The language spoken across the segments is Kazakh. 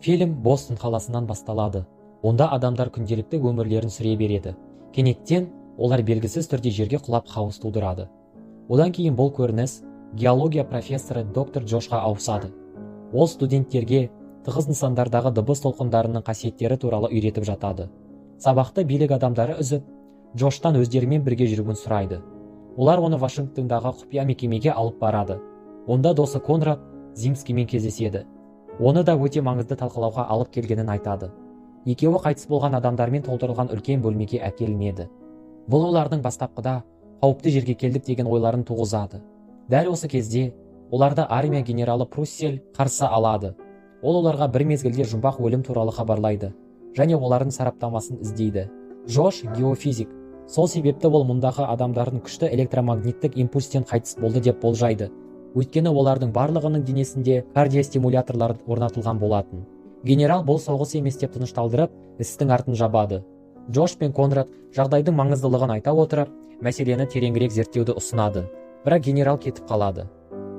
Фильм Бостон қаласынан басталады. Онда адамдар күнделікті өмірлерін сүре береді. Кенеттен олар белгісіз түрде жерге құлап хаос тудырады. Одан кейін бұл көрініс геология профессоры доктор Джошқа ауысады. Ол студенттерге тығыз нысандардағы дыбыс толқындарының қасиеттері туралы үйретіп жатады. Сабақты билік адамдары үзіп, Джоштан өздерімен бірге жүруін сұрайды. Олар оны Вашингтондағы құпия мекемеге алып барады. Онда досы Конрад Зимскиймен кездеседі. Оны да өте маңызды талқылауға алып келгенін айтады. Екеуі қайтыс болған адамдармен толтырылған үлкен бөлмеге әкелінеді. Бұл олардың бастапқыда қауіпті жерге келдік деген ойларын туғызады. Дәл осы кезде оларды армия генералы Пруссель қарсы алады. Ол оларға бір мезгілде жұмбақ өлім туралы хабарлайды және олардың сараптамасын іздейді. Джош геофизик. Сол себепті ол мұндағы адамдардың күшті электромагниттік импульстен қайтыс болды деп болжайды. Өйткені олардың барлығының денесінде кардиостимуляторлар орнатылған болатын. Генерал бұл соғыс емес деп тынышталдырып, істің артын жабады. Джош пен Конрад жағдайдың маңыздылығын айта отырып, мәселені тереңірек зерттеуді ұсынады. Бірақ генерал кетіп қалады.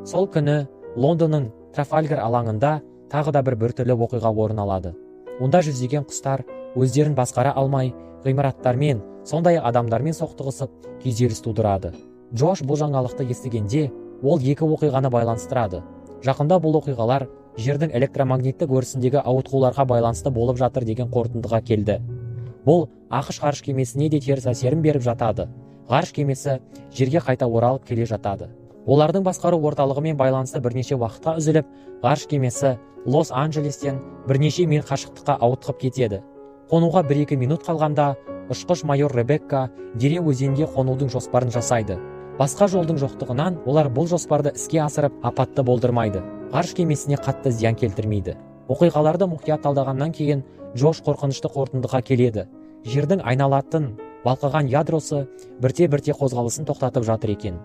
Сол күні Лондонның Трафальгар алаңында тағы да бір біртүрлі оқиға орын алады. Онда жүздеген құстар өздерін басқара алмай, ғимараттармен, сондай адамдармен соқтығысып, күйзеліс тудырады. Джош бұл жаңалықты естігенде, ол екі оқиғаны байланыстырады. Жақында бұл оқиғалар жердің электромагниттік өрісіндегі ауытқуларға байланысты болып жатыр деген қорытындыға келді. Бұл ақш ғарыш кемесіне де теріс әсерін беріп жатады. Ғарыш кемесі жерге қайта оралып келе жатады. Олардың басқару орталығымен байланысты бірнеше уақытқа үзіліп, ғарыш кемесі Лос-Анджелестен бірнеше миль қашықтыққа ауытқып кетеді. Қонуға 1-2 минут қалғанда ұшқыш майор Ребекка дереу өзенге қонудың жоспарын жасайды. Басқа жолдың жоқтығынан олар бұл жоспарды іске асырып, апатты болдырмайды. Ғарыш кемесіне қатты зиян келтірмейді. Оқиғаларды мұқият талдағаннан кейін Джош қорқынышты қорытындыға келеді. Жердің айналатын балқыған ядросы бірте-бірте қозғалысын тоқтатып жатыр екен.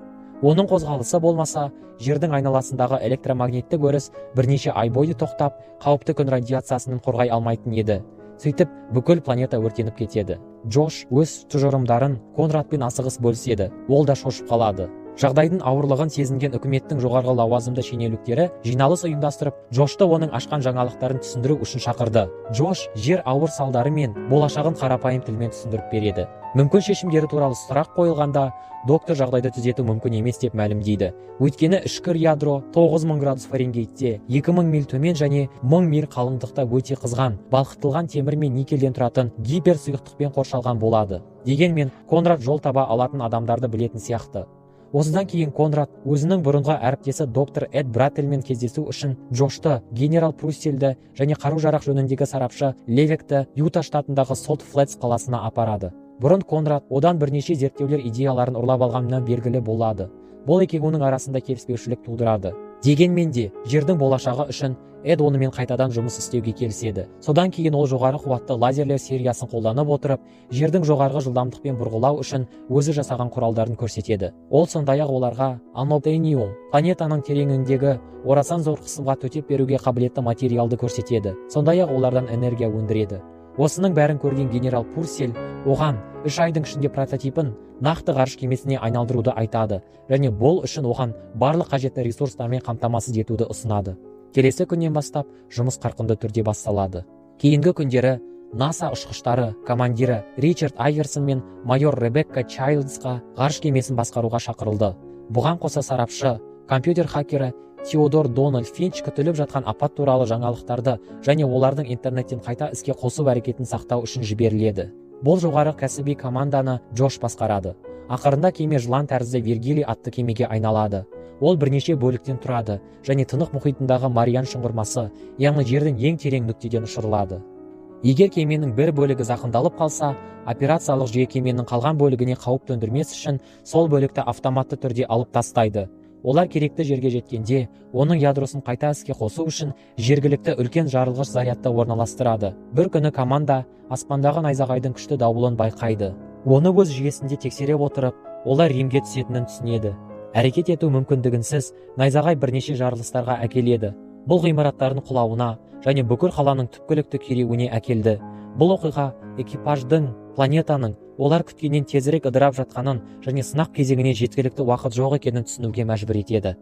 Оның қозғалысы болмаса, жердің айналасындағы электромагниттік өріс бірнеше ай бойы тоқтап, қауіпті күн радиациясынан қорғай алмайтын еді. Сөйтіп, бүкіл планета өртеніп кетеді. Джош өз тұжырымдарын Конрадпен асығыс бөліседі. Ол да шошып қалады. Жағдайдың ауырлығын сезінген үкіметтің жоғарғы лауазымды шенеуніктері жиналыс ұйымдастырып, Джошты оның ашқан жаңалықтарын түсіндіру үшін шақырды. Джош жер ауыр салдары мен болашағын қарапайым тілмен түсіндіріп береді. Мүмкін шешімдері туралы сұрақ қойылғанда, доктор жағдайды түзету мүмкін емес деп мәлімдейді. Өйткені ішкі ядро 9000 градус Фаренгейтте 2000 миль төмен және 1000 миль қалыңдықта өте қызған, балқытылған темір мен никельден тұратын гипер сұйықтықпен қоршалған болады. Дегенмен Конрад жол таба алатын адамдарды білетін сияқты. Осыдан кейін Конрад өзінің бұрынғы әріптесі доктор Эд Браттельмен кездесу үшін Джошты, генерал Пруссельді және қару-жарақ жөніндегі сарапшы Левекті Юта штатындағы Солт Флетс қаласына апарады. Бұрын Конрад одан бірнеше зерттеулер идеяларын ұрлап алғанына белгілі болады. Бұл екеуінің арасында келіспеушілік тудырады. Дегенмен де, жердің болашағы үшін Эд онымен қайтадан жұмыс істеуге келіседі. Содан кейін ол жоғары қуатты лазерлер сериясын қолданып отырып, жердің жоғарғы жылдамдықпен бұрғылау үшін өзі жасаған құралдарын көрсетеді. Ол сондай-ақ оларға анобтениум, планетаның тереңіндегі орасан зор қысымға төтеп беруге қабілетті материалды көрсетеді. Сондай-ақ олардан энергия өндіреді. Осының бәрін көрген генерал Пурсель оған 3 айдың ішінде прототипін нақты ғарыш кемесіне айналдыруды айтады және бұл үшін оған барлық қажетті ресурстармен қамтамасыз етуді ұсынады. Келесі күннен бастап жұмыс қарқынды түрде басталады. Кейінгі күндері НАСА ұшқыштары командирі Ричард Айверсон мен майор Ребекка Чайлдсқа ғарыш кемесін басқаруға шақырылды. Бұған қоса сарапшы, компьютер хакері Теодор Дональд Финч күтіліп жатқан апат туралы жаңалықтарды және олардың интернеттен қайта іске қосу әрекетін сақтау үшін жіберіледі. Бұл жоғары кәсіби команданы Джош басқарады. Ақырында кеме жылан тәрізді Вергилий атты кемеге айналады. Ол бірнеше бөліктен тұрады және Тынық мұхитындағы Мариан шұңғырмасы, яғни жердің ең терең нүктеден ұшырылады. Егер кеменің бір бөлігі зақымдалып қалса, операциялық жүйе кеменің қалған бөлігіне қауіп төндірмес үшін сол бөлікті автоматты түрде алып тастайды. Олар керекті жерге жеткенде, оның ядросын қайта іске қосу үшін жергілікті үлкен жарылғыш зарядты орналастырады. Бір күні команда аспандағы найзағайдың күшті дауылын байқайды. Оны өз жүйесінде тексере отырып, олар Римге түсетінін түсінеді. Әрекет ету мүмкіндігінсіз найзағай бірнеше жарылыстарға әкеледі. Бұл ғимараттардың құлауына және бүкіл қаланың түпкілікті күйреуіне әкелді. Бұл оқиға экипаждың планетаның олар күткеннен тезірек ыдырап жатқанын және сынақ кезеңіне жеткілікті уақыт жоқ екенін түсінуге мәжбүр етеді.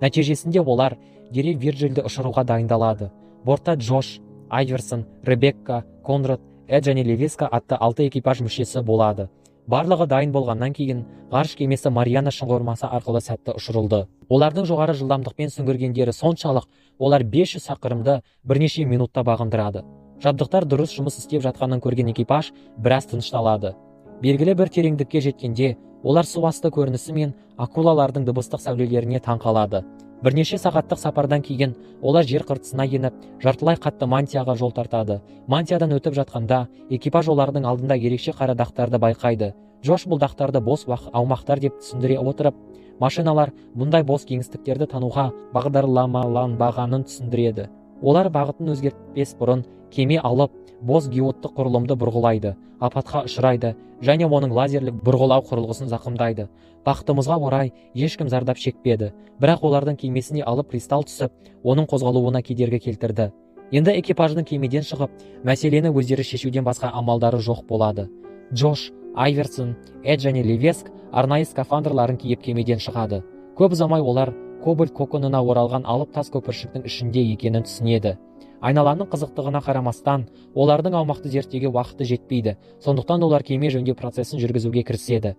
Нәтижесінде олар дереу Вирджилді ұшыруға дайындалады. Бортта Джош, Айверсон, Ребекка, Конрад, Эд және Левеска атты 6 экипаж мүшесі болады. Барлығы дайын болғаннан кейін ғарыш кемесі Мариана шыңғырмасы арқылы сәтті ұшырылды. Олардың жоғары жылдамдықпен сүңгіргендері соншалық, олар 500 шақырымды бірнеше минутта бағындырады. Жабдықтар дұрыс жұмыс істеп жатқанын көрген экипаж біраз тынышталады. Белгілі бір тереңдікке жеткенде, олар су асты көрінісі мен акулалардың дыбыстық сәулелеріне таң қалады. Бірнеше сағаттық сапардан кейін олар жер қыртысына еніп, жартылай қатты мантияға жол тартады. Мантиядан өтіп жатқанда, экипаж олардың алдында ерекше қара дақтарды байқайды. Джош бұл дақтарды бос аумақтар деп түсіндіре отырып, машиналар бұндай бос кеңістіктерді тануға бағдарламаланбағанын түсіндіреді. Олар бағытын өзгертпес бұрын кеме алып, бос геоттық құрылымды бұрғылайды, апатқа ұшырайды және оның лазерлік бұрғылау құрылғысын зақымдайды. Бақытымызға орай ешкім зардап шекпеді, бірақ олардың кемесіне алып кристалл түсіп, оның қозғалуына кедергі келтірді. Енді экипаждың кемеден шығып, мәселені өздері шешуден басқа амалдары жоқ болады. Джош, Айверсон, Эд және Левеск арнайы скафандрларын киіп кемеден шығады. Көп ұзамай олар кобальт коконына оралған алып тас көпіршіктің ішінде екенін түсінеді. Айналаның қызықтығына қарамастан, олардың аумақты зерттеуге уақыты жетпейді, сондықтан олар кеме жөндеу процесін жүргізуге кіріседі.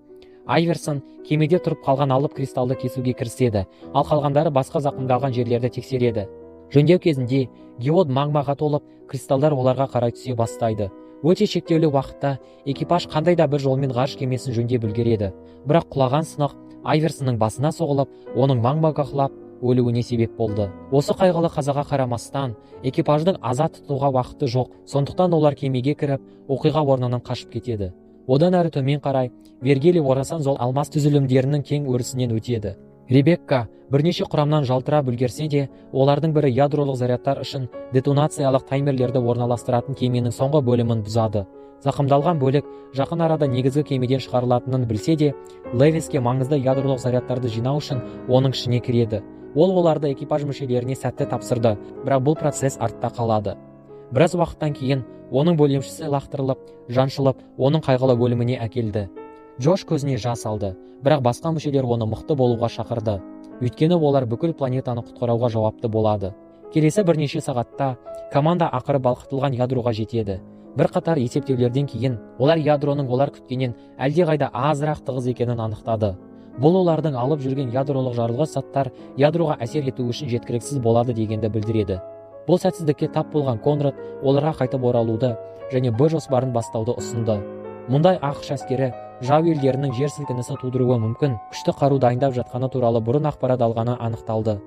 Айверсон кемеде тұрып қалған алып кристалды кесуге кіріседі, ал қалғандары басқа зақымдалған жерлерді тексереді. Жөндеу кезінде геод магмаға толып, кристалдар оларға қарай түсе бастайды. Өте шектеулі уақытта экипаж қандай да бір жолмен ғарыш кемесін жөндеп үлгереді. Бірақ құлаған сынық Айверсонның басына соғылып, оның магмаға құлап өлуіне себеп болды. Осы қайғылы қазаға қарамастан, экипаждың аза тұтуға уақыты жоқ, сондықтан олар кемеге кіріп, оқиға орнынан қашып кетеді. Одан әрі төмен қарай, Вергилий орасан зол алмас түзілімдерінің кең өрісінен өтеді. Ребекка бірнеше құрамнан жалтырап үлгерсе де, олардың бірі ядролық зарядтар үшін детонациялық таймерлерді орналастыратын кеменің соңғы бөлімін бұзады. Зақымдалған бөлік жақын арада негізгі кемеден шығарылатынын білсе де, Левеске маңызды ядролық зарядтарды жинау үшін оның ішіне кіреді. Ол оларды экипаж мүшелеріне сәтті тапсырды, бірақ бұл процесс артта қалады. Біраз уақыттан кейін оның бөлімшісі лақтырылып, жаншылып, оның қайғылы бөліміне әкелді. Джош көзіне жас алды, бірақ басқа мүшелер оны мықты болуға шақырды. Өйткені олар бүкіл планетаны құтқарауға жауапты болады. Келесі бірнеше сағатта команда ақыры балқытылған ядроға жетеді. Бір қатар есептеулерден кейін олар ядроның олар күткеннен әлдеқайда азырақ тығыз екенін анықтады. Бұл олардың алып жүрген ядролық жарылғыш заттар ядроға әсер ету үшін жеткіліксіз болады дегенді білдіреді. Бұл сәтсіздікке тап болған Конрад оларға қайтып оралуды және Б жоспарын бастауды ұсынды. Мұндай ақш әскері жау елдерінің жер сілкінісі тудыруы мүмкін күшті қару дайындап жатқаны туралы бұрын ақпарат алғаны анықталды.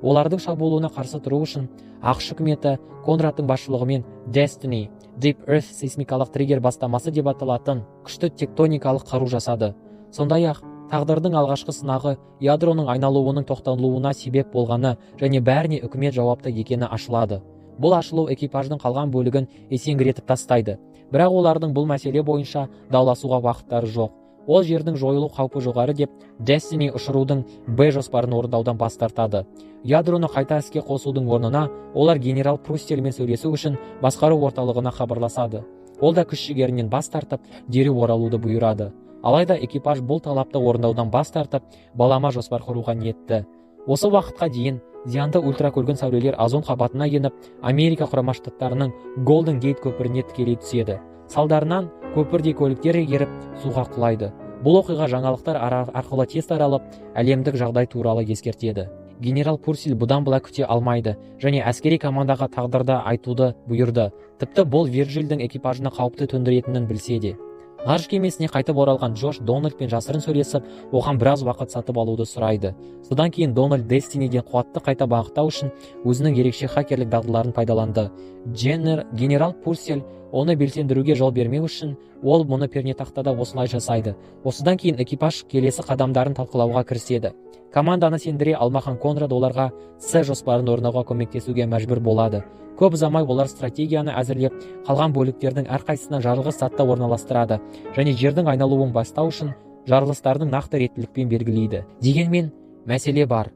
Олардың шабуылына қарсы тұру үшін ақш үкіметі Конрадтың басшылығымен Destiny, Deep Earth сейсмикалық триггер бастамасы деп аталатын күшті тектоникалық қару жасады. Сондай-ақ тағдырдың алғашқы сынағы ядроның айналуының тоқтатылуына себеп болғаны және бәріне үкімет жауапты екені ашылады. Бұл ашылу экипаждың қалған бөлігін есеңгіретіп тастайды. Бірақ олардың бұл мәселе бойынша дауласуға уақыттары жоқ. Ол жердің жойылу қаупі жоғары деп Destiny ұшырудың Б жоспарын орындаудан бас тартады. Ядроны қайта іске қосудың орнына олар генерал Пруссельмен сөйлесу үшін басқару орталығына хабарласады. Ол да күш жігерінен бас тартып, дереу оралуды бұйырады. Алайда экипаж бұл талапты орындаудан бас тартып, балама жоспар құруға ниетті. Осы уақытқа дейін зиянды ультракөлгін сәулелер озон қабатына еніп, Америка құрама штаттарының Golden Gate көпіріне тікелей түседі. Салдарынан көпірде көліктер еріп суға құлайды. Бұл оқиға жаңалықтар арқылы тез таралып, әлемдік жағдай туралы ескертеді. Генерал Пурсель бұдан былай күте алмайды және әскери командаға тағдырды айтуды бұйырды. Тіпті бұл Виржилдің экипажына қауіпті төндіретінін білсе де. Ғарыш кемесіне қайтып оралған Джош Дональдпен жасырын сөйлесіп, оған біраз уақыт сатып алуды сұрайды. Содан кейін Дональд Destiny'ден қуатты қайта бағыттау үшін өзінің ерекше хакерлік дағдыларын пайдаланды. Генерал Пурсель оны белсендіруге жол бермеу үшін ол мұны пернетақтада осылай жасайды. Осыдан кейін экипаж келесі қадамдарын талқылауға кіріседі. Команданы сендіре алмаған Конрад оларға С жоспарын орындауға көмектесуге мәжбүр болады. Көп ұзамай олар стратегияны әзірлеп, қалған бөліктердің әрқайсысына жарылғыш затты орналастырады және жердің айналуын бастау үшін жарылыстардың нақты реттілікпен белгілейді. Дегенмен, мәселе бар.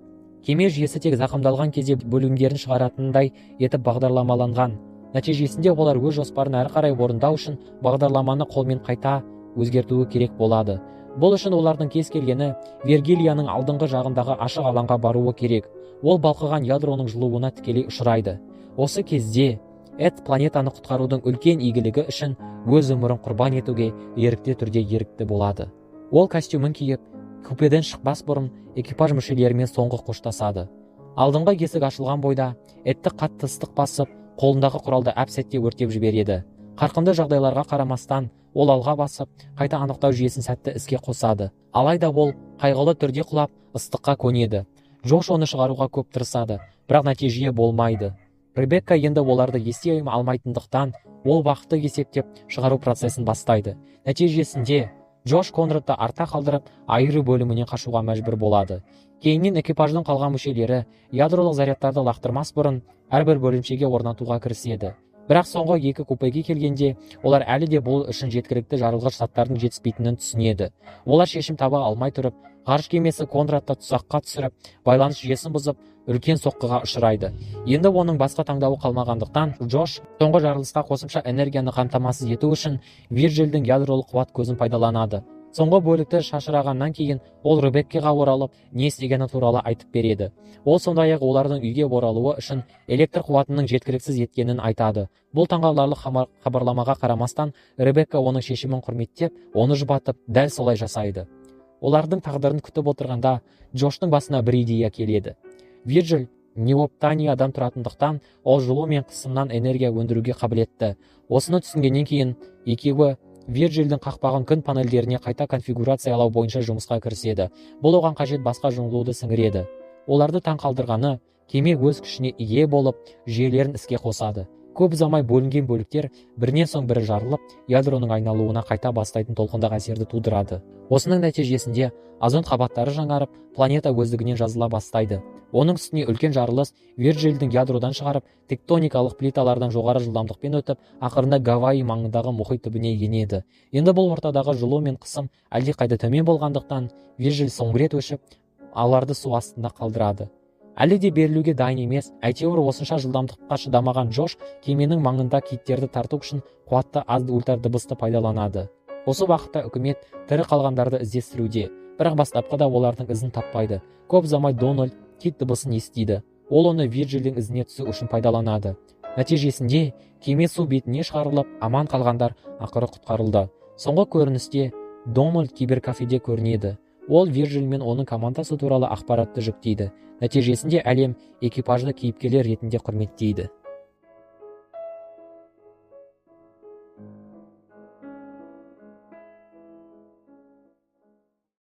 Кеме жүйесі тек зақымдалған кезде бөлімдерін шығаратындай етіп бағдарламаланған. Нәтижесінде олар өз жоспарын әрі қарай орындау үшін бағдарламаны қолмен қайта өзгертуі керек болады. Бұл үшін олардың кез келгені Вергилияның алдыңғы жағындағы ашық алаңға баруы керек. Ол балқыған ядроның жылуына тікелей ұшырайды. Осы кезде Эд планетаны құтқарудың үлкен игілігі үшін өз өмірін құрбан етуге ерікті түрде ерікті болады. Ол костюмін киіп, купеден шықпас бұрын экипаж мүшелерімен соңғы қоштасады. Алдыңғы есік ашылған бойда Эдті қатты ыстық басып, қолындағы құралды әп-сәтте өртеп жібереді. Қарқынды жағдайларға қарамастан, ол алға басып, қайта анықтау жүйесін сәтті іске қосады. Алайда ол қайғылы түрде құлап, ыстыққа көнеді. Джош оны шығаруға көп тырысады, бірақ нәтиже болмайды. Ребекка енді оларды ести алмайтындықтан, ол бақытты есептеп шығару процесін бастайды. Нәтижесінде Джош Конрадты арта қалдырып, айыру бөлімінен қашуға мәжбүр болады. Кейіннен экипаждың қалған мүшелері ядролық зарядтарды лақтырмас бұрын әрбір бөлімшеге орнатуға кіріседі. Бірақ соңғы екі купеге келгенде, олар әлі де бұл үшін жеткілікті жарылғыш заттардың жетіспейтінін түсінеді. Олар шешім таба алмай тұрып, ғарыш кемесі Конрадты тұзаққа түсіріп, байланыс жүйесін бұзып, үлкен соққыға ұшырайды. Енді оның басқа таңдауы қалмағандықтан, Джош соңғы жарылысқа қосымша энергияны қамтамасыз ету үшін Вирджилдің ядролық қуат көзін пайдаланады. Соңғы бөлікті шашырағаннан кейін ол Ребеккаға оралып, не істегені туралы айтып береді. Ол сондай-ақ олардың үйге оралуы үшін электр қуатының жеткіліксіз еткенін айтады. Бұл таңғаларлық хабарламаға қарамастан, Ребекка оның шешімін құрметтеп, оны жұбатып, дәл солай жасайды. Олардың тағдырын күтіп отырғанда, Джоштың басына бір идея келеді. Вирджил неоптаниядан тұратындықтан, ол жылу мен қысымнан энергия өндіруге қабілетті. Осыны түсінгеннен кейін, екеуі Вирджилдің қақпағын күн панельдеріне қайта конфигурациялау бойынша жұмысқа кіріседі. Бұл оған қажет басқа жұмылуды сіңіреді. Оларды таң қалдырғаны, кеме өз күшіне ие болып, жүйелерін іске қосады. Көп ұзамай бөлінген бөліктер бірінен соң бірі жарылып, ядроның айналуына қайта бастайтын толқындық әсерді тудырады. Осының нәтижесінде озон қабаттары жаңарып, планета өздігінен жазыла бастайды. Оның үстіне үлкен жарылыс Вирджилдің ядродан шығарып, тектоникалық плиталардан жоғары жылдамдықпен өтіп, ақырында Гавайи маңындағы мұхит түбіне енеді. Енді бұл ортадағы жылу мен қысым әлдеқайда төмен болғандықтан, Вирджил соңғы рет өшіп, аларды су астында қалдырады. Әлі де берілуге дайын емес, әйтеуір осынша жылдамдыққа шыдамаған Джош кеменің маңында киттерді тарту үшін қуатты аз ультрадыбысты пайдаланады. Осы уақытта үкімет тірі қалғандарды іздестіруде, бірақ бастапқыда олардың ізін таппайды. Көп ұзамай Дональд кит дыбысын естиді. Ол оны Вирджилдің ізіне түсу үшін пайдаланады. Нәтижесінде кеме су бетіне шығарылып, аман қалғандар ақыры құтқарылды. Соңғы көріністе Дональд киберкафеде көрінеді. Ол Вирджил мен оның командасы туралы ақпаратты жүктейді. Нәтижесінде әлем экипажды кейіпкерлер ретінде құрметтейді.